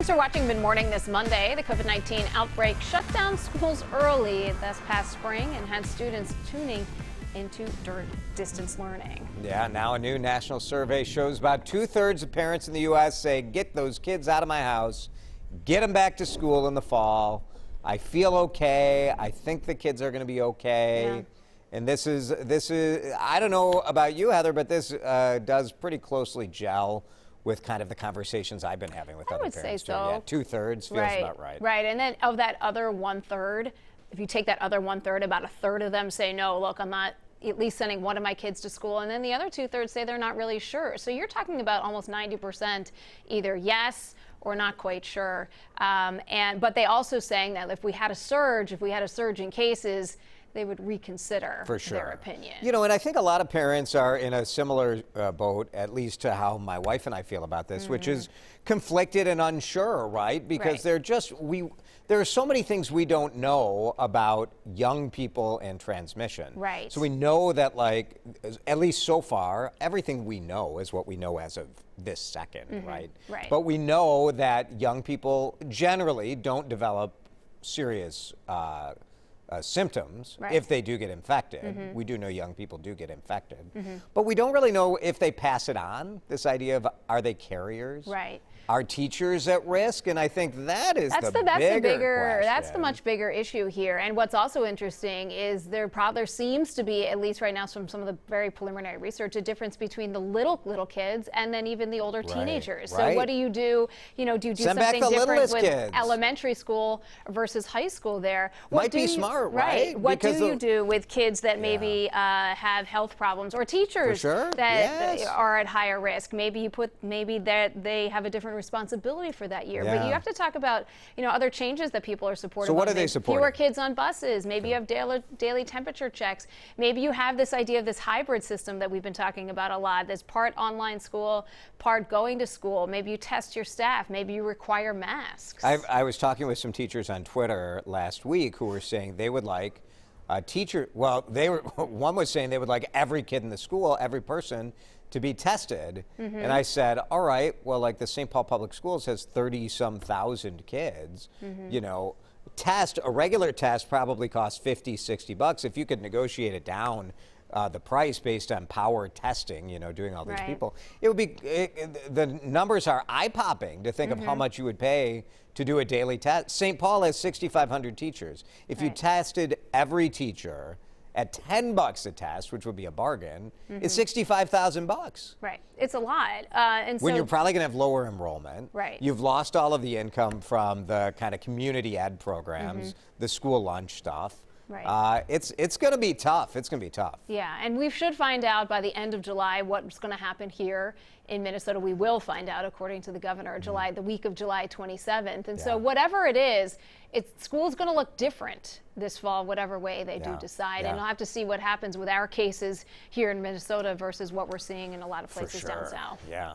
Thanks for watching Mid Morning this Monday. The COVID-19 outbreak shut down schools early this past spring and had students tuning into distance learning. Yeah, now a new national survey shows about 2/3 of parents in the U.S. say, get those kids out of my house, get them back to school in the fall. I feel okay. I think the kids are going to be okay. Yeah. And this is, I don't know about you, Heather, but this does pretty closely gel with kind of the conversations I've been having with other parents. I would say too. so. Yeah, 2/3 feels about right. Right, and then of that other 1/3, if you take that other 1/3, about 1/3 of them say, no, look, I'm not at least sending one of my kids to school, and then the other 2/3 say they're not really sure. So you're talking about almost 90% either yes or not quite sure. But they also saying that if we had a surge in cases, they would reconsider their opinion. You know, and I think a lot of parents are in a similar boat, at least to how my wife and I feel about this, which is conflicted and unsure, right? Because there are so many things we don't know about young people and transmission. Right. So we know that, like, at least so far, everything we know is what we know as of this second, right? Right. But we know that young people generally don't develop serious symptoms if they do get infected. We do know young people do get infected, but we don't really know if they pass it on. This idea of, are they carriers? Right. Are teachers at risk? And I think that's the bigger that's the much bigger issue here. And what's also interesting is there seems to be, at least right now from some of the very preliminary research, a difference between the little kids and then even the older teenagers. So what do you do? You know, do you do something different with elementary school versus high school there? Might be smart, right? What do you do with kids that maybe have health problems, or teachers that are at higher risk? Maybe that they have a different responsibility for that year. But you have to talk about, other changes that people are supporting. So what are they supporting? Fewer kids on buses. Maybe you have daily temperature checks. Maybe you have this idea of this hybrid system that we've been talking about a lot. There's part online school, part going to school. Maybe you test your staff. Maybe you require masks. I was talking with some teachers on Twitter last week who were saying they would like one was saying they would like every kid in the school, every person, to be tested. And I said, all right, well, like the St. Paul Public Schools has 30-some thousand kids. A regular test probably costs $50-$60. If you could negotiate it down, the price based on power testing, doing all these people, it would be, the numbers are eye-popping to think of how much you would pay to do a daily test. St. Paul has 6,500 teachers. If you tested every teacher at $10 a test, which would be a bargain, it's $65,000. Right, it's a lot. When you're probably going to have lower enrollment. Right. You've lost all of the income from the kind of community ed programs, the school lunch stuff. Right. It's going to be tough. It's going to be tough. Yeah, and we should find out by the end of July what's going to happen here in Minnesota. We will find out, according to the governor, the week of July 27th. And so whatever it is, school's going to look different this fall, whatever way they do decide. And we'll have to see what happens with our cases here in Minnesota versus what we're seeing in a lot of places down south. Yeah.